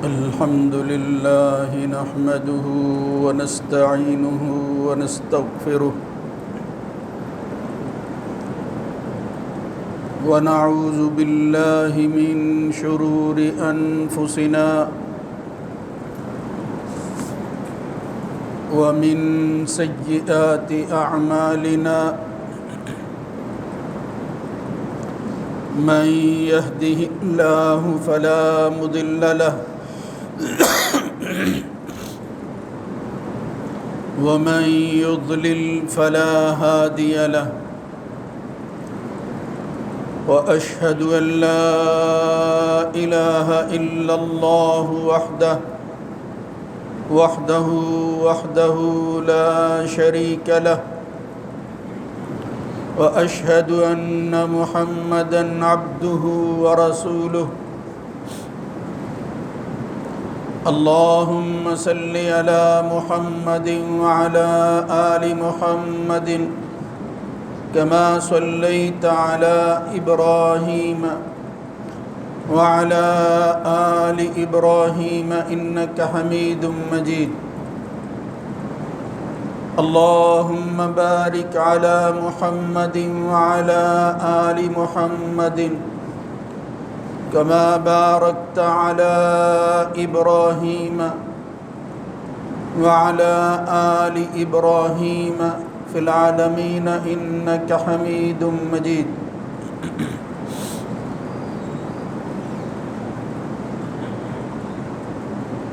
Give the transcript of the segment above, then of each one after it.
الحمد لله نحمده ونستعينه ونستغفره ونعوذ بالله من شرور أنفسنا ومن سيئات أعمالنا من يهده الله فلا مضل له ومن يضلل فلا هادي له وأشهد أن لا إله إلا الله وحده لا شريك له وأشهد أن محمدًا عبده ورسوله اللهم صل على محمد وعلى آل محمد كما صليت على إبراهيم وعلى آل إبراهيم إنك حميد مجيد اللهم بارك على محمد وعلى آل محمد كما باركت على إبراهيم وعلى آل إبراهيم في العالمين إنك حميد مجيد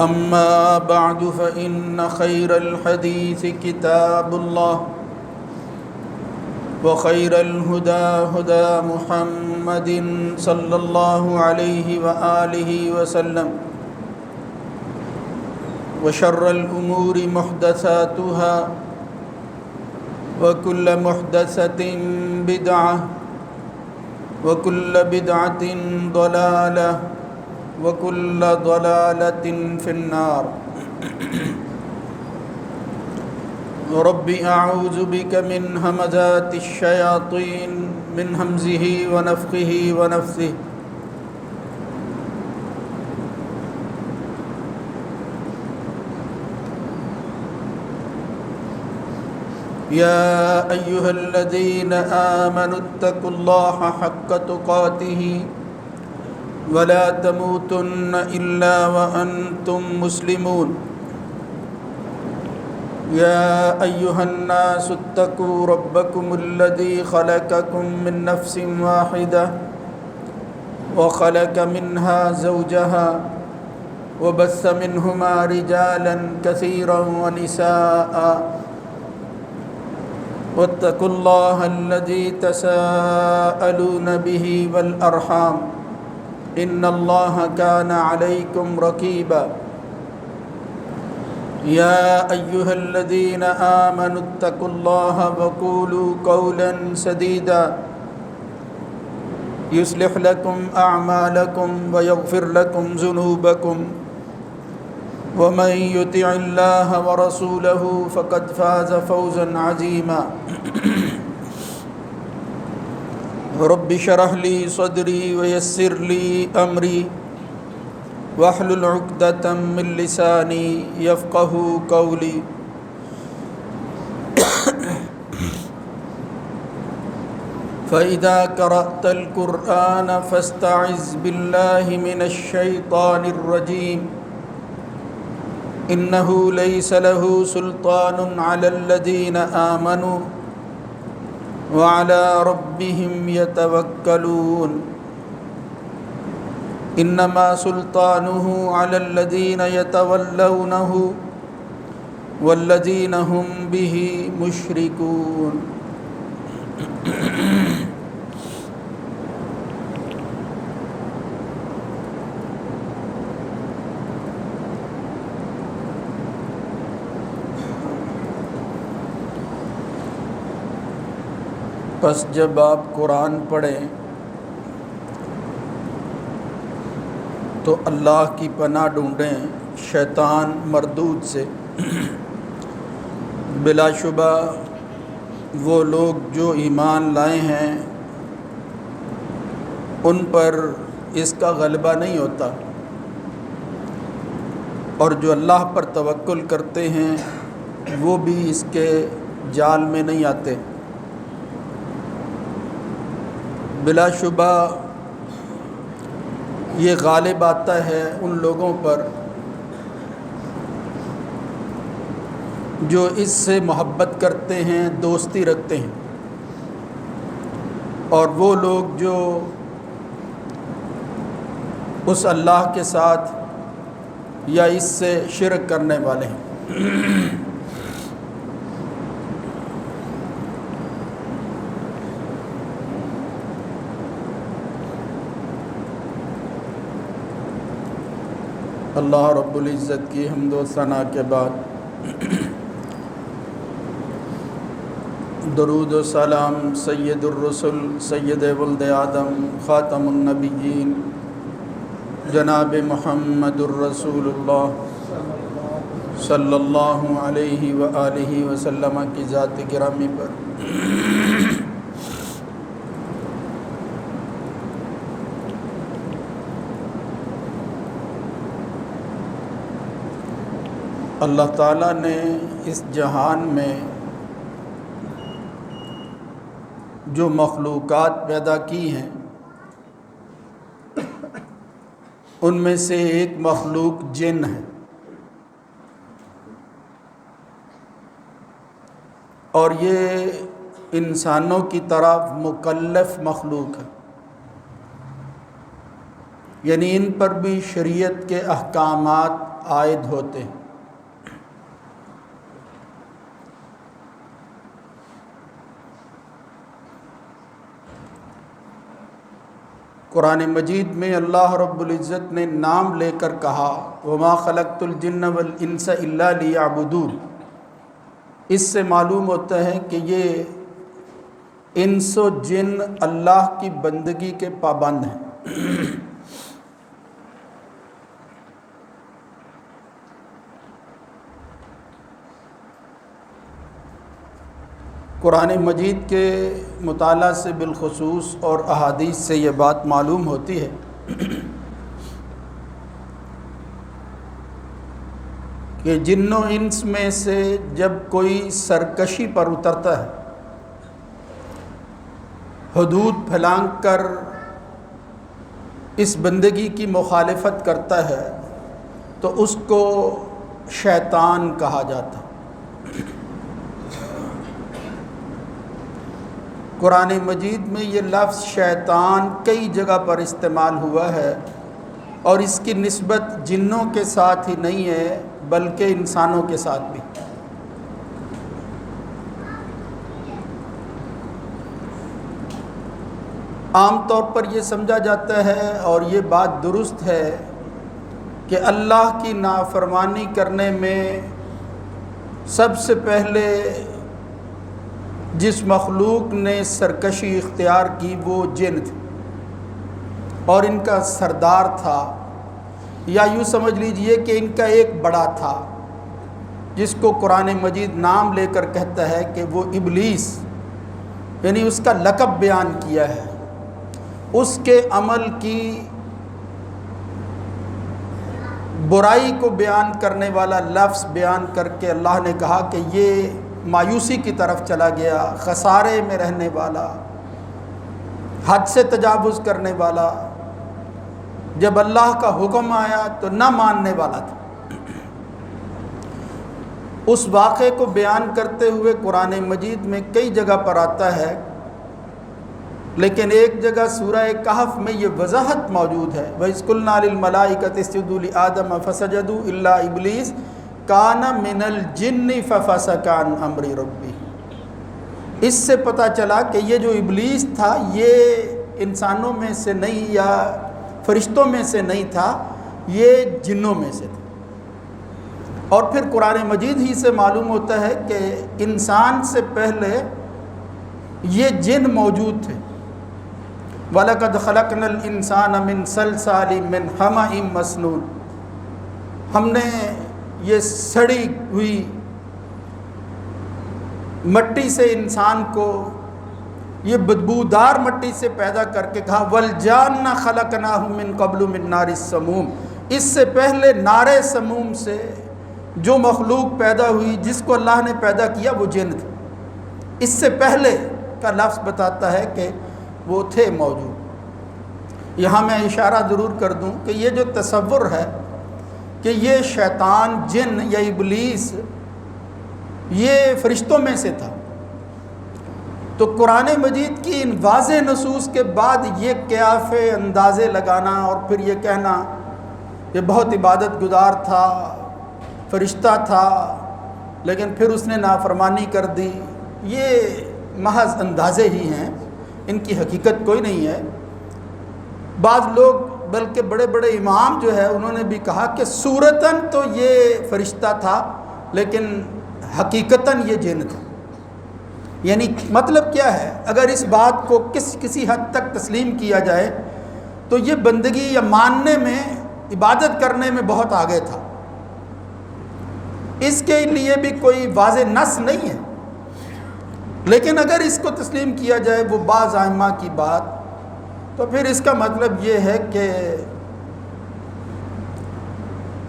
أما بعد فإن خير الحديث كتاب الله وخير الهدى هدى محمد صلى الله عليه وآله وسلم وشر الأمور محدثاتها وكل محدثة بدعة وكل بدعة ضلالة وكل ضلالة في النار رب أعوذ بك من همزات الشياطين من همزه ونفخه ونفثه يا أيها الذين آمنوا اتقوا الله حق تقاته ولا تموتن إلا وأنتم مسلمون يا أيها الناس اتقوا ربكم الذي خلقكم من نفس واحدة وخلق منها زوجها وبث منهما رجالا كثيرا ونساء واتقوا الله الذي تساءلون به والأرحام إن الله كان عليكم رقيبا يا أيها الذين آمنوا اتقوا الله وقولوا قولا سديدا يصلح لكم أعمالكم ويغفر لكم ذنوبكم ومن يطع الله ورسوله فقد فاز فوزا عظيما رب اشرح لي صدري ويسر لي أمري واحلل عقدة من لساني يفقهوا قولي فإذا قرأت القرآن فاستعذ بالله من الشيطان الرجيم إنه ليس له سلطان على الذين آمنوا وعلى ربهم يتوكلون إنما سلطانه على الذين يتولونه والذين هم به مشركون پس جب آپ قرآن پڑھیں تو اللہ کی پناہ ڈھونڈیں شیطان مردود سے بلا شبہ وہ لوگ جو ایمان لائے ہیں ان پر اس کا غلبہ نہیں ہوتا، اور جو اللہ پر توکل کرتے ہیں وہ بھی اس کے جال میں نہیں آتے۔ بلا شبہ یہ غالب آتا ہے ان لوگوں پر جو اس سے محبت کرتے ہیں، دوستی رکھتے ہیں، اور وہ لوگ جو اس اللہ کے ساتھ یا اس سے شرک کرنے والے ہیں۔ اللہ رب العزت کی حمد و ثنا کے بعد درود و سلام سید الرسل سید ولد آدم خاتم النبیین جناب محمد الرسول اللہ صلی اللہ علیہ وآلہ وسلم کی ذات گرامی پر۔ اللہ تعالیٰ نے اس جہان میں جو مخلوقات پیدا کی ہیں ان میں سے ایک مخلوق جن ہے، اور یہ انسانوں کی طرح مکلف مخلوق ہے، یعنی ان پر بھی شریعت کے احکامات عائد ہوتے ہیں۔ قرآن مجید میں اللہ رب العزت نے نام لے کر کہا وَمَا خَلَقْتُ الْجِنَّ وَالْإِنسَ إِلَّا لِيَعْبُدُونِ۔ اس سے معلوم ہوتا ہے کہ یہ انس و جن اللہ کی بندگی کے پابند ہیں۔ قرآن مجید کے مطالعہ سے بالخصوص اور احادیث سے یہ بات معلوم ہوتی ہے کہ جن و انس میں سے جب کوئی سرکشی پر اترتا ہے، حدود پھلانگ کر اس بندگی کی مخالفت کرتا ہے تو اس کو شیطان کہا جاتا ہے۔ قرآن مجید میں یہ لفظ شیطان کئی جگہ پر استعمال ہوا ہے، اور اس کی نسبت جنوں کے ساتھ ہی نہیں ہے بلکہ انسانوں کے ساتھ بھی۔ عام طور پر یہ سمجھا جاتا ہے، اور یہ بات درست ہے، کہ اللہ کی نافرمانی کرنے میں سب سے پہلے جس مخلوق نے سرکشی اختیار کی وہ جن تھے، اور ان کا سردار تھا، یا یوں سمجھ لیجئے کہ ان کا ایک بڑا تھا جس کو قرآن مجید نام لے کر کہتا ہے کہ وہ ابلیس، یعنی اس کا لقب بیان کیا ہے۔ اس کے عمل کی برائی کو بیان کرنے والا لفظ بیان کر کے اللہ نے کہا کہ یہ مایوسی کی طرف چلا گیا، خسارے میں رہنے والا، حد سے تجاوز کرنے والا، جب اللہ کا حکم آیا تو نہ ماننے والا تھا۔ اس واقعے کو بیان کرتے ہوئے قرآن مجید میں کئی جگہ پر آتا ہے، لیکن ایک جگہ سورہ کہف میں یہ وضاحت موجود ہے وَإِذْ قُلْنَا لِلْمَلَائِكَةِ اسْجُدُوا لِآدَمَ فَسَجَدُوا إِلَّا إِبْلِيسَ کَانَ مِنَ الْجِنِّ فَفَسَقَ عَنْ أَمْرِ رَبِّهِ۔ اس سے پتہ چلا کہ یہ جو ابلیس تھا یہ انسانوں میں سے نہیں یا فرشتوں میں سے نہیں تھا، یہ جنوں میں سے تھا۔ اور پھر قرآن مجید ہی سے معلوم ہوتا ہے کہ انسان سے پہلے یہ جن موجود تھے۔ وَلَقَدْ خَلَقْنَا الْإِنسَانَ مِنْ صَلْصَالٍ مِّنْ حَمَإٍ مَّسْنُونٍ، ہم نے یہ سڑی ہوئی مٹی سے انسان کو یہ بدبودار مٹی سے پیدا کر کے کہا والجان خلقناہ من قبل من نار السموم، اس سے پہلے نار سموم سے جو مخلوق پیدا ہوئی، جس کو اللہ نے پیدا کیا وہ جن تھے۔ اس سے پہلے کا لفظ بتاتا ہے کہ وہ تھے موجود۔ یہاں میں اشارہ ضرور کر دوں کہ یہ جو تصور ہے کہ یہ شیطان، جن یا ابلیس یہ فرشتوں میں سے تھا، تو قرآن مجید کی ان واضح نصوص کے بعد یہ قیافے اندازے لگانا اور پھر یہ کہنا یہ بہت عبادت گزار تھا، فرشتہ تھا لیکن پھر اس نے نافرمانی کر دی، یہ محض اندازے ہی ہیں، ان کی حقیقت کوئی نہیں ہے۔ بعض لوگ بلکہ بڑے بڑے امام جو ہے انہوں نے بھی کہا کہ صورتاً تو یہ فرشتہ تھا لیکن حقیقتاً یہ جن تھا۔ یعنی مطلب کیا ہے، اگر اس بات کو کسی حد تک تسلیم کیا جائے تو یہ بندگی یا ماننے میں، عبادت کرنے میں بہت آگے تھا۔ اس کے لیے بھی کوئی واضح نص نہیں ہے، لیکن اگر اس کو تسلیم کیا جائے وہ بعض ائمہ کی بات، تو پھر اس کا مطلب یہ ہے کہ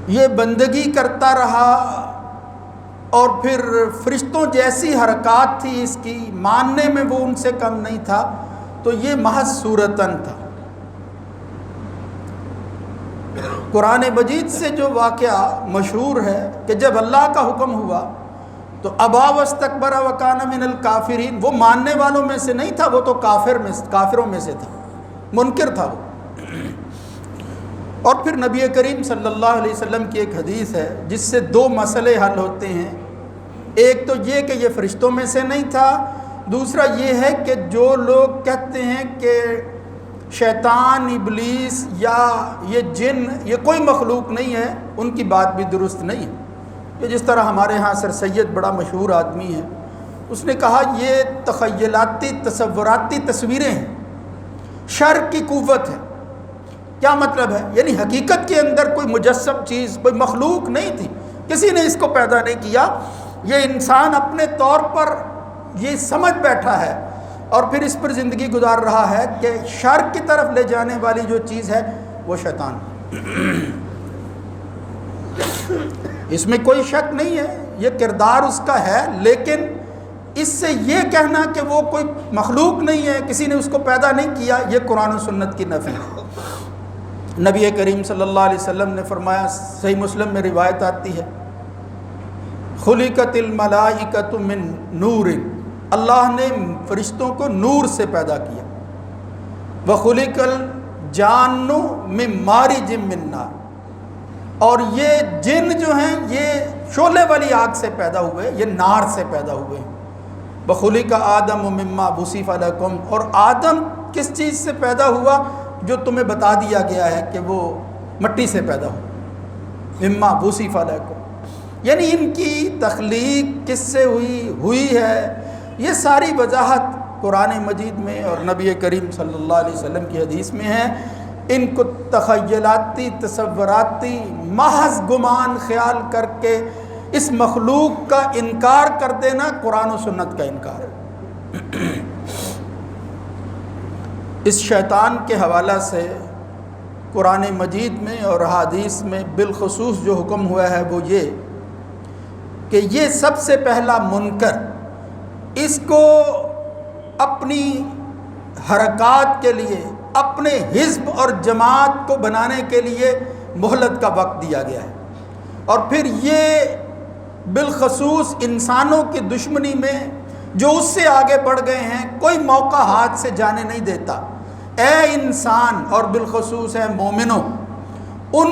یہ بندگی کرتا رہا اور پھر فرشتوں جیسی حرکات تھی اس کی، ماننے میں وہ ان سے کم نہیں تھا، تو یہ محض صورتاً تھا۔ قرآن مجید سے جو واقعہ مشہور ہے کہ جب اللہ کا حکم ہوا تو ابا واستکبر وکان من الکافرین، وہ ماننے والوں میں سے نہیں تھا، وہ تو کافروں میں سے تھا، منکر تھا وہ۔ اور پھر نبی کریم صلی اللہ علیہ وسلم کی ایک حدیث ہے جس سے دو مسئلے حل ہوتے ہیں، ایک تو یہ کہ یہ فرشتوں میں سے نہیں تھا، دوسرا یہ ہے کہ جو لوگ کہتے ہیں کہ شیطان، ابلیس یا یہ جن یہ کوئی مخلوق نہیں ہے، ان کی بات بھی درست نہیں ہے۔ کہ جس طرح ہمارے ہاں سر سید بڑا مشہور آدمی ہے، اس نے کہا یہ تخیلاتی تصوراتی تصویریں ہیں، شر کی قوت ہے۔ کیا مطلب ہے؟ یعنی حقیقت کے اندر کوئی مجسم چیز، کوئی مخلوق نہیں تھی، کسی نے اس کو پیدا نہیں کیا، یہ انسان اپنے طور پر یہ سمجھ بیٹھا ہے اور پھر اس پر زندگی گزار رہا ہے کہ شر کی طرف لے جانے والی جو چیز ہے وہ شیطان۔ اس میں کوئی شک نہیں ہے، یہ کردار اس کا ہے، لیکن اس سے یہ کہنا کہ وہ کوئی مخلوق نہیں ہے، کسی نے اس کو پیدا نہیں کیا، یہ قرآن و سنت کی نفی ہے۔ نبی کریم صلی اللہ علیہ وسلم نے فرمایا، صحیح مسلم میں روایت آتی ہے، خلقت الملائکۃ من نور، اللہ نے فرشتوں کو نور سے پیدا کیا، وخلق الجان من مارج من نار، اور یہ جن جو ہیں یہ شعلے والی آگ سے پیدا ہوئے، یہ نار سے پیدا ہوئے۔ وخلق آدم مما وصف لکم، اور آدم کس چیز سے پیدا ہوا جو تمہیں بتا دیا گیا ہے کہ وہ مٹی سے پیدا ہوا، مما وصف لکم، یعنی ان کی تخلیق کس سے ہوئی ہے، یہ ساری وضاحت قرآن مجید میں اور نبی کریم صلی اللہ علیہ وسلم کی حدیث میں ہے۔ ان کو تخیلاتی، تصوراتی، محض گمان خیال کر کے اس مخلوق کا انکار کر دینا قرآن و سنت کا انکار ہے۔ اس شیطان کے حوالہ سے قرآن مجید میں اور احادیث میں بالخصوص جو حکم ہوا ہے وہ یہ کہ یہ سب سے پہلا منکر، اس کو اپنی حرکات کے لیے، اپنے حزب اور جماعت کو بنانے کے لیے مہلت کا وقت دیا گیا ہے، اور پھر یہ بالخصوص انسانوں کی دشمنی میں جو اس سے آگے بڑھ گئے ہیں کوئی موقع ہاتھ سے جانے نہیں دیتا۔ اے انسان اور بالخصوص اے مومنوں، ان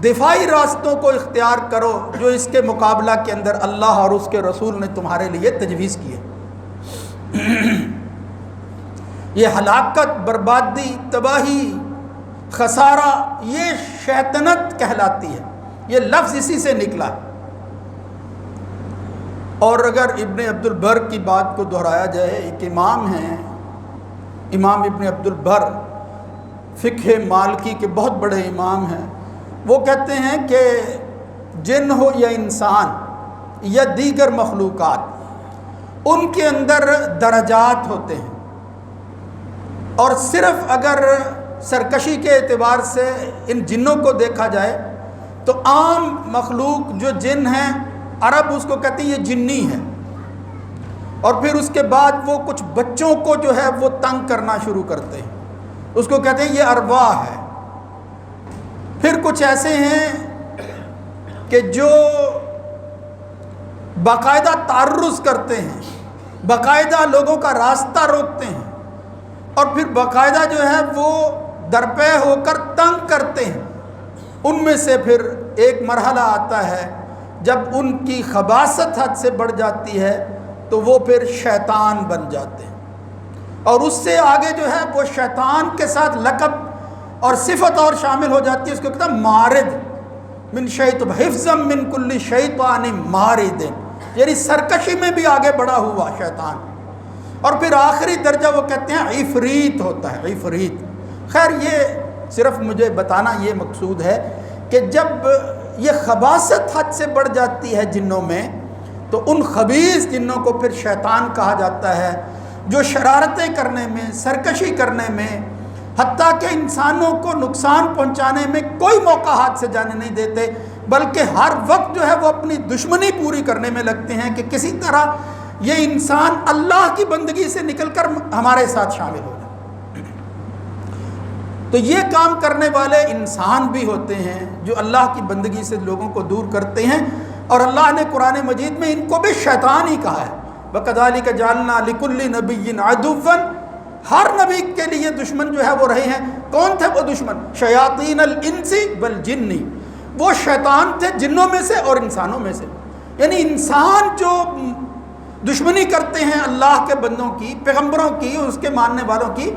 دفاعی راستوں کو اختیار کرو جو اس کے مقابلہ کے اندر اللہ اور اس کے رسول نے تمہارے لیے تجویز کی ہے۔ یہ ہلاکت، بربادی، تباہی، خسارہ، یہ شیطنت کہلاتی ہے، یہ لفظ اسی سے نکلا ہے۔ اور اگر ابن عبد البر کی بات کو دہرایا جائے، ایک امام ہیں، امام ابن عبد البر، فقہ مالکی کے بہت بڑے امام ہیں، وہ کہتے ہیں کہ جن ہو یا انسان یا دیگر مخلوقات، ان کے اندر درجات ہوتے ہیں۔ اور صرف اگر سرکشی کے اعتبار سے ان جنوں کو دیکھا جائے تو عام مخلوق جو جن ہیں، عرب اس کو کہتے ہیں یہ جنی ہے، اور پھر اس کے بعد وہ کچھ بچوں کو جو ہے وہ تنگ کرنا شروع کرتے ہیں، اس کو کہتے ہیں یہ ارواح ہے۔ پھر کچھ ایسے ہیں کہ جو باقاعدہ تعرض کرتے ہیں، باقاعدہ لوگوں کا راستہ روکتے ہیں، اور پھر باقاعدہ جو ہے وہ درپے ہو کر تنگ کرتے ہیں۔ ان میں سے پھر ایک مرحلہ آتا ہے جب ان کی خباثت حد سے بڑھ جاتی ہے تو وہ پھر شیطان بن جاتے ہیں، اور اس سے آگے جو ہے وہ شیطان کے ساتھ لقب اور صفت اور شامل ہو جاتی ہے، اس کو کہتا ہے مارد، من شیطان حفظا من کل شیطان مارد، یعنی سرکشی میں بھی آگے بڑھا ہوا شیطان۔ اور پھر آخری درجہ وہ کہتے ہیں عفریت ہوتا ہے، عفریت۔ خیر یہ صرف مجھے بتانا یہ مقصود ہے کہ جب یہ خباثت حد سے بڑھ جاتی ہے جنوں میں تو ان خبیث جنوں کو پھر شیطان کہا جاتا ہے، جو شرارتیں کرنے میں، سرکشی کرنے میں، حتیٰ کہ انسانوں کو نقصان پہنچانے میں کوئی موقع ہاتھ سے جانے نہیں دیتے، بلکہ ہر وقت جو ہے وہ اپنی دشمنی پوری کرنے میں لگتے ہیں کہ کسی طرح یہ انسان اللہ کی بندگی سے نکل کر ہمارے ساتھ شامل ہو جائے۔ تو یہ کام کرنے والے انسان بھی ہوتے ہیں جو اللہ کی بندگی سے لوگوں کو دور کرتے ہیں، اور اللہ نے قرآن مجید میں ان کو بھی شیطان ہی کہا ہے۔ وَكَذَلِكَ جَعَلْنَا لِكُلِّ نَبِيٍّ عَدُوًّا، ہر نبی کے لیے دشمن جو ہے وہ رہے ہیں۔ کون تھے وہ دشمن؟ شیاطین الانس والجن، وہ شیطان تھے جنوں میں سے اور انسانوں میں سے، یعنی انسان جو دشمنی کرتے ہیں اللہ کے بندوں کی، پیغمبروں کی، اس کے ماننے والوں کی،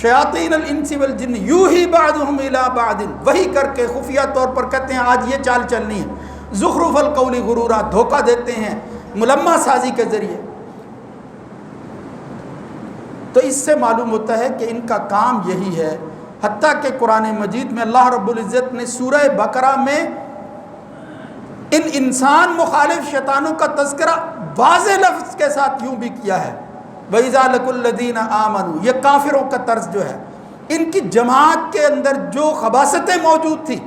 شیاطین الانس والجن یوحی بعضهم الی بعض، وہی کر کے خفیہ طور پر کہتے ہیں آج یہ چال چلنی ہے، زخرف القول غرورا، دھوکہ دیتے ہیں ملمہ سازی کے ذریعے۔ تو اس سے معلوم ہوتا ہے کہ ان کا کام یہی ہے، حتیٰ کہ قرآن مجید میں اللہ رب العزت نے سورہ بقرہ میں ان انسان مخالف شیطانوں کا تذکرہ واضح لفظ کے ساتھ یوں بھی کیا ہے، وَإِذَا لَقُوا الَّذِينَ آمَنُوا، یہ کافروں کا طرز جو ہے، ان کی جماعت کے اندر جو خباثتیں موجود تھی،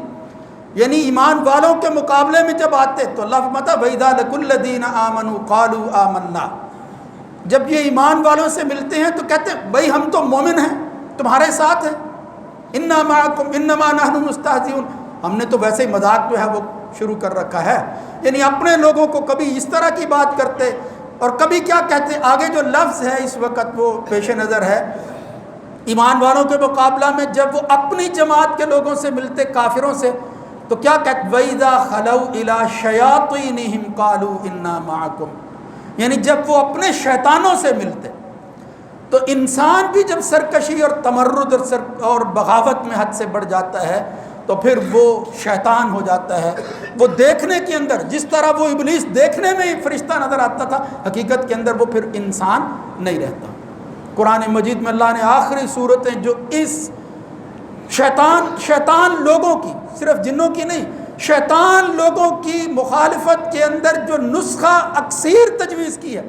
یعنی ایمان والوں کے مقابلے میں جب آتے تو اللہ فرماتا وَإِذَا لَقُوا الَّذِينَ آمَنُوا قَالُوا آمَنَّا، جب یہ ایمان والوں سے ملتے ہیں تو کہتے ہیں بھائی ہم تو مومن ہیں، تمہارے ساتھ ہیں، اِنَّا مَعَكُمْ اِنَّمَا نَحْنُ مُسْتَهْزِئُونَ، ہم نے تو ویسے ہی مذاق جو ہے وہ شروع کر رکھا ہے، یعنی اپنے لوگوں کو کبھی اس طرح کی بات کرتے اور کبھی کیا کہتے۔ آگے جو لفظ ہے اس وقت وہ پیش نظر ہے، ایمان والوں کے مقابلہ میں جب وہ اپنی جماعت کے لوگوں سے ملتے کافروں سے تو کیا کہتے، وَإِذَا خَلَوْا إِلَىٰ شَيَاطِينِهِمْ قَالُوا إِنَّا مَعَكُمْ، یعنی جب وہ اپنے شیطانوں سے ملتے تو انسان بھی جب سرکشی اور تمرد اور بغاوت میں حد سے بڑھ جاتا ہے تو پھر وہ شیطان ہو جاتا ہے۔ وہ دیکھنے کے اندر جس طرح وہ ابلیس دیکھنے میں فرشتہ نظر آتا تھا، حقیقت کے اندر وہ پھر انسان نہیں رہتا۔ قرآن مجید میں اللہ نے آخری صورتیں جو اس شیطان لوگوں کی، صرف جنوں کی نہیں، شیطان لوگوں کی مخالفت کے اندر جو نسخہ اکثیر تجویز کی ہے،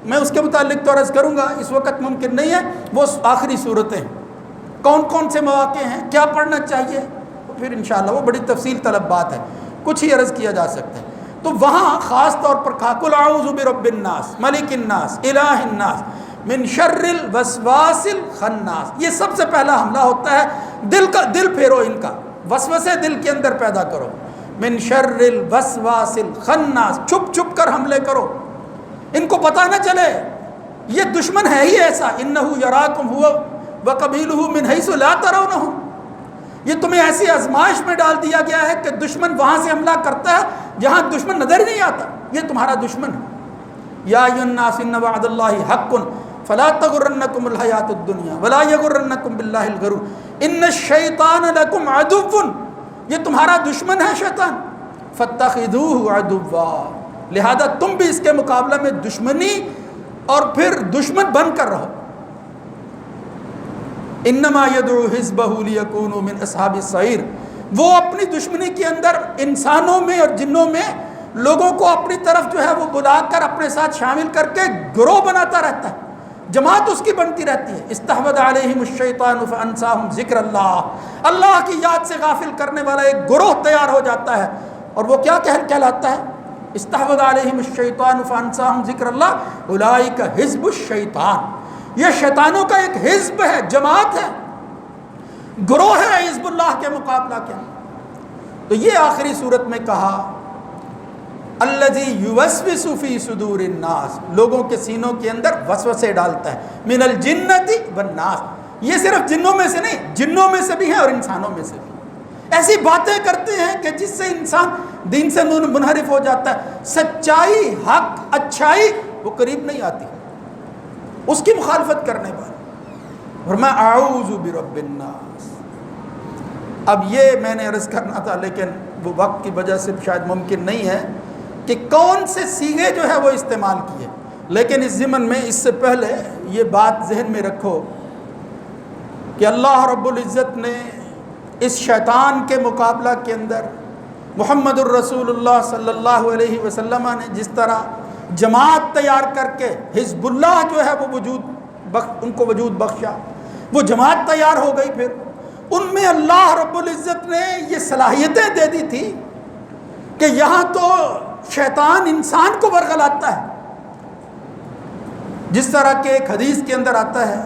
میں اس کے متعلق تو عرض کروں گا، اس وقت ممکن نہیں ہے، وہ آخری صورتیں کون کون سے مواقع ہیں، کیا پڑھنا چاہیے، پھر انشاءاللہ وہ بڑی تفصیل طلب بات ہے، کچھ ہی عرض کیا جا سکتا ہے۔ تو وہاں خاص طور پر کہا قُلْ أَعُوذُ بِرَبِّ النَّاسِ مَلِكِ النَّاسِ إِلَٰهِ النَّاسِ مِن شَرِّ الْوَسْوَاسِ الْخَنَّاسِ، یہ سب سے پہلا حملہ ہوتا ہے دل پھیرو ان کا، وسوسے دل کے اندر پیدا کرو، من شر الوسواس الخناس، چھپ چھپ کر حملے کرو، ان کو پتہ نہ چلے، یہ دشمن ہے ہی ایسا، انہو یراکم ہوا وقبیلہ من حیث لا ترونہم، یہ تمہیں ایسی آزمائش میں ڈال دیا گیا ہے کہ دشمن وہاں سے حملہ کرتا ہے جہاں دشمن نظر ہی نہیں آتا، یہ تمہارا دشمن ہے۔ یا ایھا الناس ان وعد اللہ حق فلا تغرنکم الحیاۃ الدنیا ولا یغرنکم باللہ الغرور ان الشیطان لکم عدو، یہ تمہارا دشمن ہے شیطان، فاتخذوہ عدوا، لہذا تم بھی اس کے مقابلہ میں دشمنی اور پھر دشمن بن کر رہو۔ انما یدعو حزبہ لیکونوا من اصحاب السعیر، وہ اپنی دشمنی کے اندر انسانوں میں اور جنوں میں لوگوں کو اپنی طرف جو ہے وہ بلا کر اپنے ساتھ شامل کر کے گروہ بناتا رہتا ہے، جماعت اس کی بنتی رہتی ہے. استحوذ علیہم الشیطان فانساہم ذکر اللہ, اللہ کی یاد سے غافل کرنے والا ایک گروہ تیار ہو جاتا ہے, اور وہ کیا کہلاتا ہے؟ استحوذ علیہم الشیطان فانساہم ذکر اللہ اولئک حزب الشیطان. یہ شیطانوں کا ایک حزب ہے, جماعت ہے, گروہ ہے حزب اللہ کے مقابلہ کے. تو یہ آخری صورت میں کہا الذی یوسوس فی صدور الناس, لوگوں کے سینوں کے اندر وسوسے ڈالتا ہے, من الجنۃ والناس. یہ صرف جنوں میں سے نہیں, جنوں میں سے بھی ہیں اور انسانوں میں سے بھی. ایسی باتیں کرتے ہیں کہ جس سے انسان دین سے منحرف ہو جاتا ہے. سچائی, حق, اچھائی وہ قریب نہیں آتی اس کی مخالفت کرنے پر. اور میں اعوذ برب الناس. اب یہ میں نے عرض کرنا تھا, لیکن وہ وقت کی وجہ سے شاید ممکن نہیں ہے کہ کون سے صیغے جو ہے وہ استعمال کیے. لیکن اس ضمن میں اس سے پہلے یہ بات ذہن میں رکھو کہ اللہ رب العزت نے اس شیطان کے مقابلہ کے اندر محمد الرسول اللہ صلی اللہ علیہ وسلم نے جس طرح جماعت تیار کر کے حزب اللہ جو ہے وہ ان کو وجود بخشا, وہ جماعت تیار ہو گئی. پھر ان میں اللہ رب العزت نے یہ صلاحیتیں دے دی تھی کہ یہاں تو شیطان انسان کو ورغلاتا ہے. جس طرح کہ ایک حدیث کے اندر آتا ہے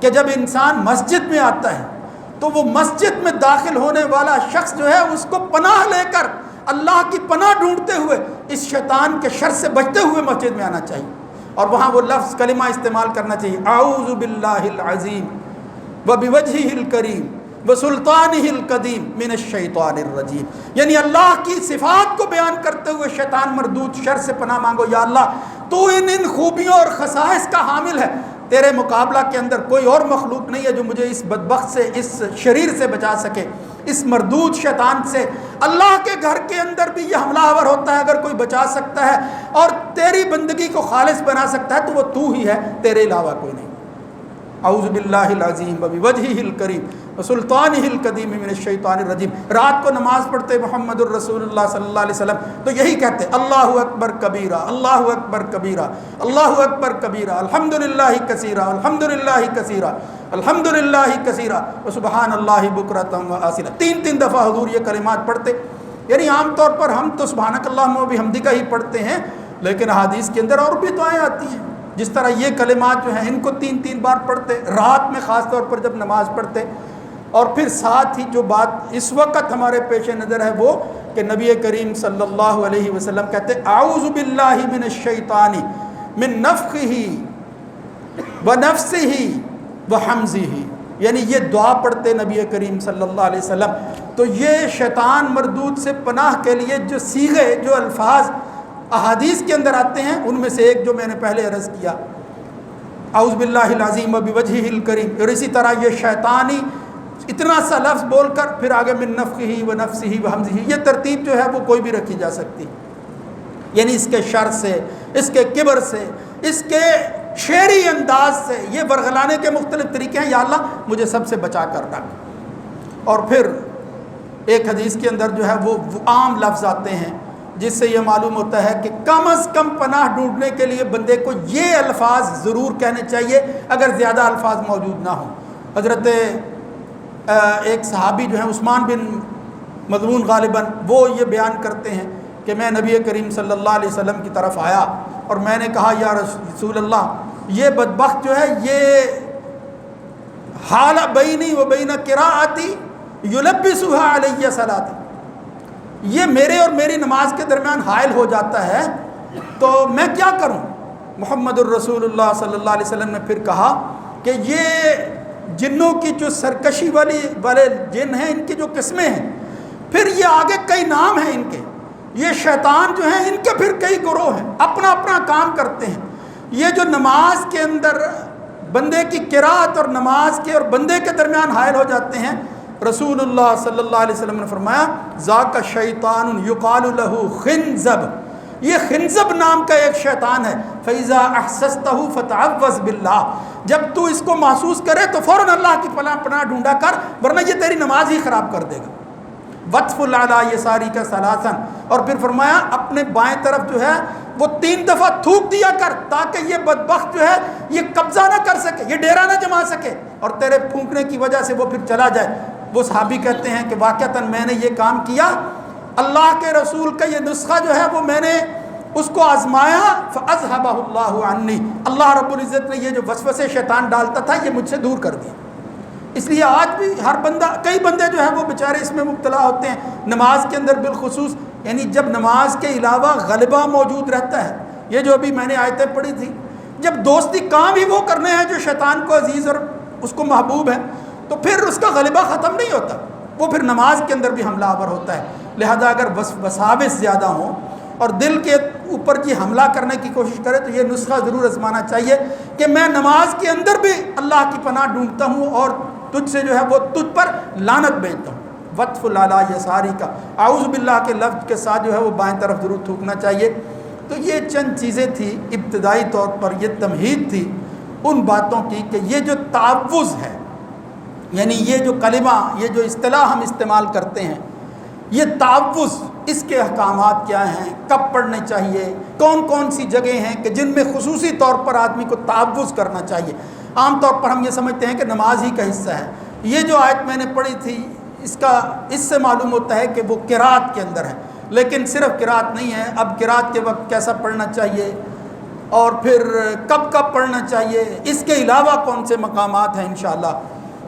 کہ جب انسان مسجد میں آتا ہے تو وہ مسجد میں داخل ہونے والا شخص جو ہے اس کو پناہ لے کر اللہ کی پناہ ڈھونڈتے ہوئے اس شیطان کے شر سے بچتے ہوئے مسجد میں آنا چاہیے, اور وہاں وہ لفظ کلمہ استعمال کرنا چاہیے, اعوذ باللہ العظیم وبوجہہ الکریم وسلطانہ القدیم من الشیطان الرجیم. یعنی اللہ کی صفات کو بیان کرتے ہوئے شیطان مردود شر سے پناہ مانگو. یا اللہ تو ان خوبیوں اور خصائص کا حامل ہے, تیرے مقابلہ کے اندر کوئی اور مخلوق نہیں ہے جو مجھے اس بدبخت سے, اس شریر سے بچا سکے, اس مردود شیطان سے. اللہ کے گھر کے اندر بھی یہ حملہ آور ہوتا ہے, اگر کوئی بچا سکتا ہے اور تیری بندگی کو خالص بنا سکتا ہے تو وہ تو ہی ہے, تیرے علاوہ کوئی نہیں. اعوذ باللہ العظیم وبوجہہ الکریم وسلطانہ القدیم من الشیطان الرجیم. رات کو نماز پڑھتے محمد الرسول اللہ صلی اللہ علیہ وسلم تو یہی کہتے اللہ اکبر کبیرہ, اللہ اکبر کبیرہ, اللہ اکبر کبیرہ, الحمدللہ کثیرہ, الحمدللہ کثیرہ, الحمدللہ کثیرہ وسبحان اللہ بکرۃ وآصیلہ. 3 دفعہ حضور یہ کلمات پڑھتے. یعنی عام طور پر ہم تو سبحانک اللہم وبحمدک ہی پڑھتے ہیں, لیکن حدیث کے اندر اور بھی دعائیں آتی ہیں. جس طرح یہ کلمات جو ہیں ان کو 3 بار پڑھتے رات میں, خاص طور پر جب نماز پڑھتے. اور پھر ساتھ ہی جو بات اس وقت ہمارے پیش نظر ہے وہ کہ نبی کریم صلی اللہ علیہ وسلم کہتے اعوذ باللہ من الشیطان من نفخہ ونفثہ وحمزہ. یعنی یہ دعا پڑھتے نبی کریم صلی اللہ علیہ وسلم. تو یہ شیطان مردود سے پناہ کے لیے جو صیغے, جو الفاظ احادیث کے اندر آتے ہیں ان میں سے ایک جو میں نے پہلے عرض کیا اعوذ باللہ العظیم وبوجہہ الکریم. اور اسی طرح یہ شیطانی اتنا سا لفظ بول کر پھر آگے من نفخہ ونفثہ وحمزہ, یہ ترتیب جو ہے وہ کوئی بھی رکھی جا سکتی. یعنی اس کے شر سے, اس کے کبر سے, اس کے شعری انداز سے, یہ ورغلانے کے مختلف طریقے ہیں. یا اللہ مجھے سب سے بچا کر رکھ. اور پھر ایک حدیث کے اندر جو ہے وہ عام لفظ آتے ہیں جس سے یہ معلوم ہوتا ہے کہ کم از کم پناہ ڈھونڈنے کے لیے بندے کو یہ الفاظ ضرور کہنے چاہیے اگر زیادہ الفاظ موجود نہ ہوں. حضرت ایک صحابی جو ہیں عثمان بن مظعون غالباً, وہ یہ بیان کرتے ہیں کہ میں نبی کریم صلی اللہ علیہ وسلم کی طرف آیا اور میں نے کہا یا رسول اللہ یہ بدبخت جو ہے یہ حال بینی و بین قراءتی یلبسها علی صلاتی, یہ میرے اور میری نماز کے درمیان حائل ہو جاتا ہے تو میں کیا کروں. محمد الرسول اللہ صلی اللہ علیہ وسلم نے پھر کہا کہ یہ جنوں کی جو سرکشی والے جن ہیں ان کی جو قسمیں ہیں, پھر یہ آگے کئی نام ہیں ان کے, یہ شیطان جو ہیں ان کے پھر کئی گروہ ہیں, اپنا اپنا کام کرتے ہیں. یہ جو نماز کے اندر بندے کی قرات اور نماز کے اور بندے کے درمیان حائل ہو جاتے ہیں, رسول اللہ صلی اللہ علیہ وسلم نے فرمایا ذاک شیطان یقال له خنزب, یہ خنزب نام کا ایک شیطان ہے. فَإِذَا أَحْسَسْتَهُ فَتَعَوَّذْ بِاللَّهِ, جب تو اس کو محسوس کرے تو فوراً اللہ کی پناہ ڈھونڈا کر, ورنہ یہ تیری نماز ہی خراب کر دے گا. وَطْفُ عَلَىٰ يَسَارِكَ ثَلَاثًا, اور پھر فرمایا اپنے بائیں طرف جو ہے وہ 3 دفعہ تھوک دیا کر تاکہ یہ بدبخت جو ہے یہ قبضہ نہ کر سکے، یہ ڈیرا نہ جما سکے اور تیرے پھونکنے کی وجہ سے وہ پھر چلا جائے۔ وہ صحابی کہتے ہیں کہ واقعتاً میں نے یہ کام کیا، اللہ کے رسول کا یہ نسخہ جو ہے وہ میں نے اس کو آزمایا، فَأَذْهَبَهُ اللَّهُ عَنِّي، اللہ رب العزت نے یہ جو وسوسے شیطان ڈالتا تھا یہ مجھ سے دور کر دیا۔ اس لیے آج بھی ہر بندہ، کئی بندے جو ہیں وہ بیچارے اس میں مبتلا ہوتے ہیں، نماز کے اندر بالخصوص، یعنی جب نماز کے علاوہ غلبہ موجود رہتا ہے، یہ جو ابھی میں نے آیتیں پڑھی تھی، جب دوستی کام ہی وہ کرنے ہیں جو شیطان کو عزیز اور اس کو محبوب ہے، تو پھر اس کا غلبہ ختم نہیں ہوتا، وہ پھر نماز کے اندر بھی حملہ آور ہوتا ہے۔ لہذا اگر وساوس زیادہ ہوں اور دل کے اوپر کی حملہ کرنے کی کوشش کرے تو یہ نسخہ ضرور آزمانا چاہیے کہ میں نماز کے اندر بھی اللہ کی پناہ ڈھونڈتا ہوں اور تجھ سے جو ہے وہ تجھ پر لعنت بھیجتا ہوں۔ وطف لالا یساری کا اعوذ باللہ کے لفظ کے ساتھ جو ہے وہ بائیں طرف ضرور تھوکنا چاہیے۔ تو یہ چند چیزیں تھیں ابتدائی طور پر، یہ تمہید تھی ان باتوں کی کہ یہ جو تعوذ ہے، یعنی یہ جو کلمہ، یہ جو اصطلاح ہم استعمال کرتے ہیں، یہ تعوذ، اس کے احکامات کیا ہیں، کب پڑھنے چاہیے، کون کون سی جگہیں ہیں کہ جن میں خصوصی طور پر آدمی کو تعوذ کرنا چاہیے۔ عام طور پر ہم یہ سمجھتے ہیں کہ نماز ہی کا حصہ ہے۔ یہ جو آیت میں نے پڑھی تھی اس سے معلوم ہوتا ہے کہ وہ قرات کے اندر ہے، لیکن صرف قرات نہیں ہے۔ اب قرات کے وقت کیسا پڑھنا چاہیے اور پھر کب کب پڑھنا چاہیے، اس کے علاوہ کون سے مقامات ہیں، انشاءاللہ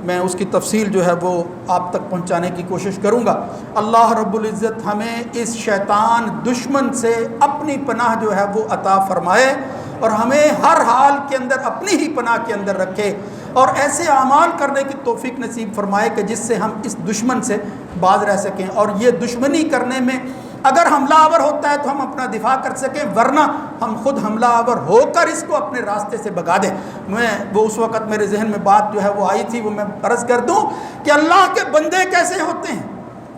میں اس کی تفصیل جو ہے وہ آپ تک پہنچانے کی کوشش کروں گا۔ اللہ رب العزت ہمیں اس شیطان دشمن سے اپنی پناہ جو ہے وہ عطا فرمائے اور ہمیں ہر حال کے اندر اپنی ہی پناہ کے اندر رکھے اور ایسے اعمال کرنے کی توفیق نصیب فرمائے کہ جس سے ہم اس دشمن سے باز رہ سکیں، اور یہ دشمنی کرنے میں اگر حملہ آور ہوتا ہے تو ہم اپنا دفاع کر سکیں، ورنہ ہم خود حملہ آور ہو کر اس کو اپنے راستے سے بگا دیں۔ وہ اس وقت میرے ذہن میں بات جو ہے وہ آئی تھی، وہ میں عرض کر دوں کہ اللہ کے بندے کیسے ہوتے ہیں۔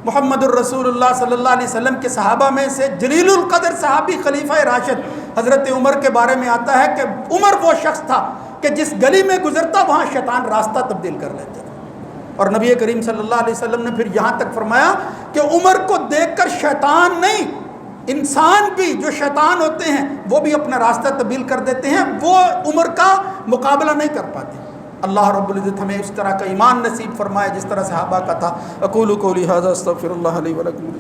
محمد الرسول اللہ صلی اللہ علیہ وسلم کے صحابہ میں سے جلیل القدر صحابی خلیفہ راشد حضرت عمر کے بارے میں آتا ہے کہ عمر وہ شخص تھا کہ جس گلی میں گزرتا وہاں شیطان راستہ تبدیل کر لیتے تھے، اور نبی کریم صلی اللہ علیہ وسلم نے پھر یہاں تک فرمایا کہ عمر کو دیکھ کر شیطان نہیں، انسان بھی جو شیطان ہوتے ہیں وہ بھی اپنا راستہ تبدیل کر دیتے ہیں، وہ عمر کا مقابلہ نہیں کر پاتے۔ اللہ رب العزت ہمیں اس طرح کا ایمان نصیب فرمائے جس طرح صحابہ کا تھا۔ اقول قولی ھذا استغفر اللہ لی ولکم۔